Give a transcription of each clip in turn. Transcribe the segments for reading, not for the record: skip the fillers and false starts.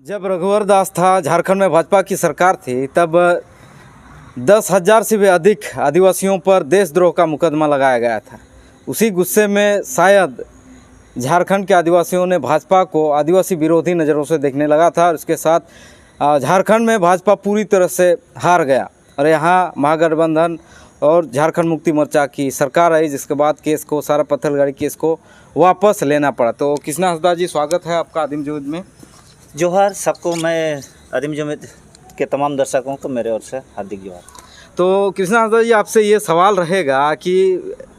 जब रघुवर दास था, झारखंड में भाजपा की सरकार थी, तब 10,000 से भी अधिक आदिवासियों पर देशद्रोह का मुकदमा लगाया गया था। उसी गुस्से में शायद झारखंड के आदिवासियों ने भाजपा को आदिवासी विरोधी नज़रों से देखने लगा था और इसके साथ झारखंड में भाजपा पूरी तरह से हार गया और यहाँ महागठबंधन और झारखंड मुक्ति मोर्चा की सरकार आई, जिसके बाद केस को, सारा पत्थलगाड़ी केस को वापस लेना पड़ा। तो कृष्णा हंसदा जी, स्वागत है आपका आदिम जुम्मन में। जोहार सबको, मैं आदिम जुम्मन के तमाम दर्शकों को मेरे ओर से हार्दिक जोहार। तो कृष्णा हंसदा जी, आपसे ये सवाल रहेगा कि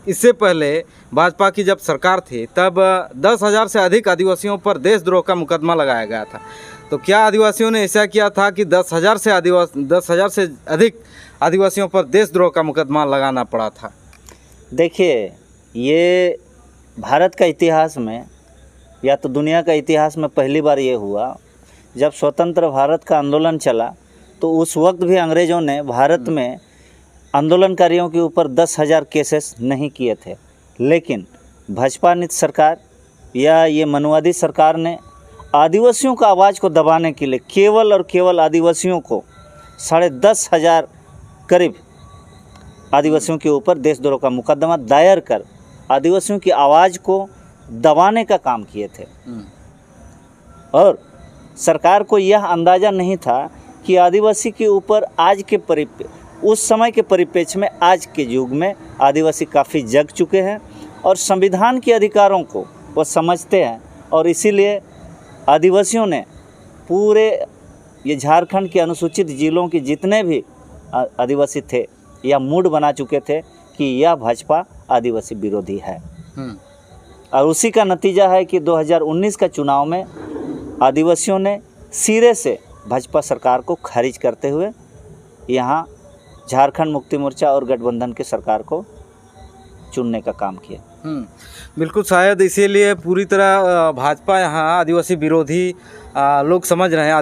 इससे पहले भाजपा की जब सरकार थी तब 10,000 से अधिक आदिवासियों पर देशद्रोह का मुकदमा लगाया गया था। तो क्या आदिवासियों ने ऐसा किया था कि 10,000 से अधिक आदिवासियों पर देशद्रोह का मुकदमा लगाना पड़ा था? देखिए, ये भारत का इतिहास में या तो दुनिया का इतिहास में पहली बार ये हुआ। जब स्वतंत्र भारत का आंदोलन चला तो उस वक्त भी अंग्रेज़ों ने भारत में आंदोलनकारियों के ऊपर 10,000 केसेस नहीं किए थे, लेकिन भाजपा नीत सरकार या ये मनुवादी सरकार ने आदिवासियों का आवाज़ को दबाने के लिए केवल और केवल आदिवासियों को 10,500 करीब आदिवासियों के ऊपर देशद्रोह का मुकदमा दायर कर आदिवासियों की आवाज़ को दबाने का काम किए थे। और सरकार को यह अंदाज़ा नहीं था कि आदिवासी के ऊपर आज के उस समय के परिप्रेक्ष्य में, आज के युग में आदिवासी काफ़ी जग चुके हैं और संविधान के अधिकारों को वो समझते हैं। और इसीलिए आदिवासियों ने पूरे ये झारखंड के अनुसूचित जिलों के जितने भी आदिवासी थे या मूड बना चुके थे कि यह भाजपा आदिवासी विरोधी है। और उसी का नतीजा है कि 2019 का चुनाव में आदिवासियों ने सिरे से भाजपा सरकार को खारिज करते हुए यहाँ झारखंड मुक्ति मोर्चा और गठबंधन की सरकार को चुनने का काम किया। बिल्कुल, शायद इसीलिए पूरी तरह भाजपा यहाँ आदिवासी विरोधी लोग समझ रहे हैं।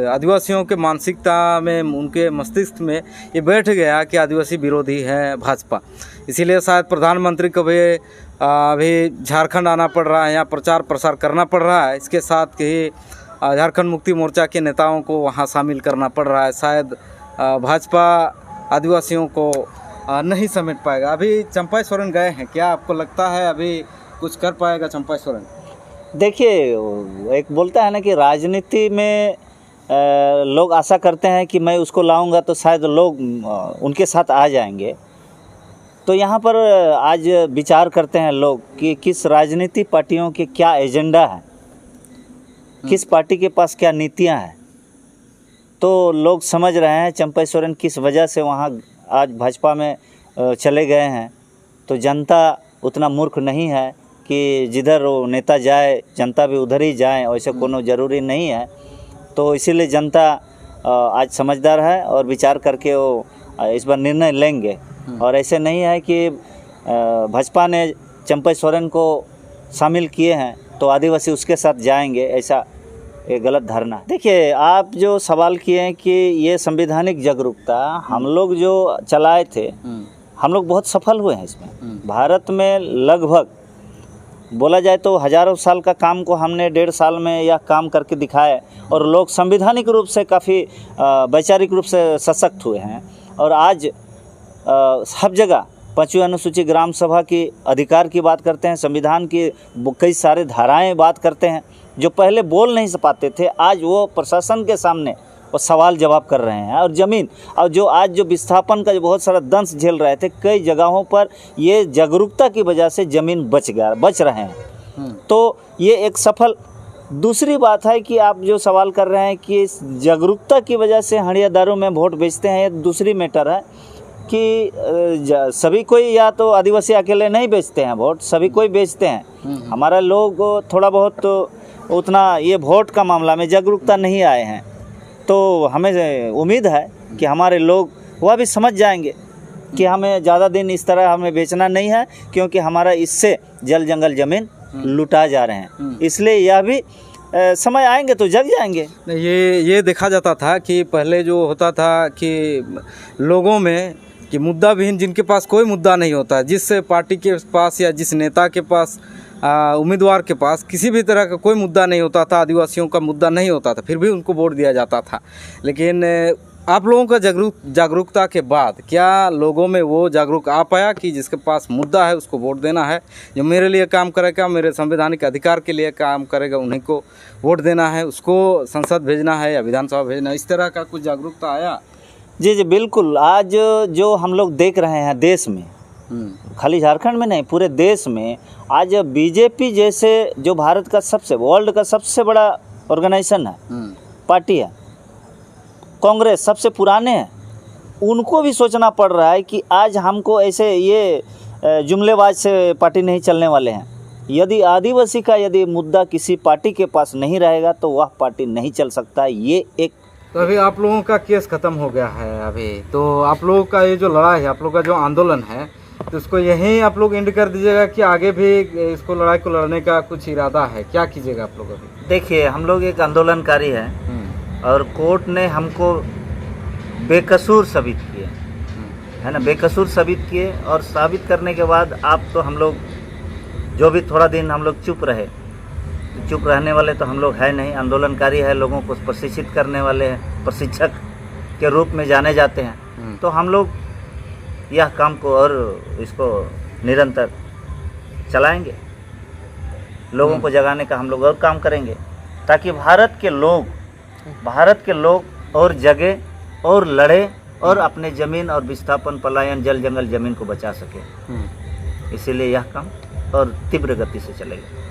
आदिवासियों के मानसिकता में, उनके मस्तिष्क में ये बैठ गया कि आदिवासी विरोधी है भाजपा। इसीलिए शायद प्रधानमंत्री को भी अभी झारखंड आना पड़ रहा है, यहाँ प्रचार प्रसार करना पड़ रहा है। इसके साथ ही झारखंड मुक्ति मोर्चा के नेताओं को वहाँ शामिल करना पड़ रहा है। शायद भाजपा आदिवासियों को नहीं समेट पाएगा। अभी चंपाई सोरेन गए हैं, क्या आपको लगता है अभी कुछ कर पाएगा चंपाई सोरेन? देखिए, एक बोलता है ना कि राजनीति में लोग आशा करते हैं कि मैं उसको लाऊंगा तो शायद लोग उनके साथ आ जाएंगे। तो यहाँ पर आज विचार करते हैं लोग कि किस राजनीति पार्टियों के क्या एजेंडा है, किस पार्टी के पास क्या नीतियाँ हैं। तो लोग समझ रहे हैं चंपाई सोरेन किस वजह से वहाँ आज भाजपा में चले गए हैं। तो जनता उतना मूर्ख नहीं है कि जिधर वो नेता जाए जनता भी उधर ही जाए, वैसे कोनो ज़रूरी नहीं है। तो इसीलिए जनता आज समझदार है और विचार करके वो इस बार निर्णय लेंगे। और ऐसे नहीं है कि भाजपा ने चंपाई सोरेन को शामिल किए हैं तो आदिवासी उसके साथ जाएंगे, ऐसा एक गलत धारणा। देखिए, आप जो सवाल किए हैं कि ये संवैधानिक जागरूकता हम लोग जो चलाए थे, हम लोग बहुत सफल हुए हैं इसमें। भारत में लगभग बोला जाए तो हज़ारों साल का काम को हमने 1.5 साल में यह काम करके दिखाया और लोग संवैधानिक रूप से काफ़ी वैचारिक रूप से सशक्त हुए हैं। और आज सब जगह 5वीं अनुसूची ग्राम सभा की अधिकार की बात करते हैं, संविधान की कई सारे धाराएं बात करते हैं जो पहले बोल नहीं पाते थे। आज वो प्रशासन के सामने वो सवाल जवाब कर रहे हैं। और ज़मीन और जो आज जो विस्थापन का जो बहुत सारा दंश झेल रहे थे, कई जगहों पर ये जागरूकता की वजह से ज़मीन बच रहे हैं। तो ये एक सफल। दूसरी बात है कि आप जो सवाल कर रहे हैं कि जागरूकता की वजह से हड़ियादारों में वोट बेचते हैं, ये दूसरी मैटर है कि सभी कोई, या तो आदिवासी अकेले नहीं बेचते हैं वोट, सभी कोई बेचते हैं। हमारा लोग थोड़ा बहुत उतना ये वोट का मामला में जागरूकता नहीं आए हैं। तो हमें उम्मीद है कि हमारे लोग वह भी समझ जाएंगे कि हमें ज़्यादा दिन इस तरह हमें बेचना नहीं है, क्योंकि हमारा इससे जल जंगल ज़मीन लुटा जा रहे हैं। इसलिए यह भी समय आएंगे तो जग जाएंगे। ये देखा जाता था कि पहले जो होता था कि लोगों में कि मुद्दा विहीन, जिनके पास कोई मुद्दा नहीं होता, जिस पार्टी के पास या जिस नेता के पास उम्मीदवार के पास किसी भी तरह का कोई मुद्दा नहीं होता था, आदिवासियों का मुद्दा नहीं होता था, फिर भी उनको वोट दिया जाता था। लेकिन आप लोगों का जागरूकता के बाद क्या लोगों में वो जागरूक आ पाया कि जिसके पास मुद्दा है उसको वोट देना है, जो मेरे लिए काम करेगा, मेरे संवैधानिक अधिकार के लिए काम करेगा, उन्हीं को वोट देना है, उसको संसद भेजना है या विधानसभा भेजना है, इस तरह का कुछ जागरूकता आया? जी जी बिल्कुल। आज जो हम लोग देख रहे हैं देश में, खाली झारखंड में नहीं पूरे देश में, आज बीजेपी जैसे जो भारत का वर्ल्ड का सबसे बड़ा ऑर्गेनाइजेशन है, पार्टी है, कांग्रेस सबसे पुराने हैं, उनको भी सोचना पड़ रहा है कि आज हमको ऐसे ये जुमलेबाज से पार्टी नहीं चलने वाले हैं। यदि आदिवासी का यदि मुद्दा किसी पार्टी के पास नहीं रहेगा तो वह पार्टी नहीं चल सकता। ये एक तो अभी आप लोगों का केस खत्म हो गया है, अभी तो आप लोगों का ये जो लड़ाई है, आप लोगों का जो आंदोलन है, तो इसको यहीं आप लोग एंड कर दीजिएगा कि आगे भी इसको लड़ाई को लड़ने का कुछ इरादा है? क्या कीजिएगा आप लोग अभी? देखिए, हम लोग एक आंदोलनकारी है और कोर्ट ने हमको बेकसूर साबित किए, है ना, बेकसूर साबित किए। और साबित करने के बाद आप तो हम लोग जो भी थोड़ा दिन हम लोग चुप रहे, चुप रहने वाले तो हम लोग है नहीं, आंदोलनकारी है, लोगों को प्रशिक्षित करने वाले हैं, प्रशिक्षक के रूप में जाने जाते हैं। तो हम लोग यह काम को और इसको निरंतर चलाएंगे, लोगों को जगाने का हम लोग और काम करेंगे, ताकि भारत के लोग और जगे और लड़े और अपने ज़मीन और विस्थापन, पलायन, जल जंगल ज़मीन को बचा सके। इसीलिए यह काम और तीव्र गति से चलेगा।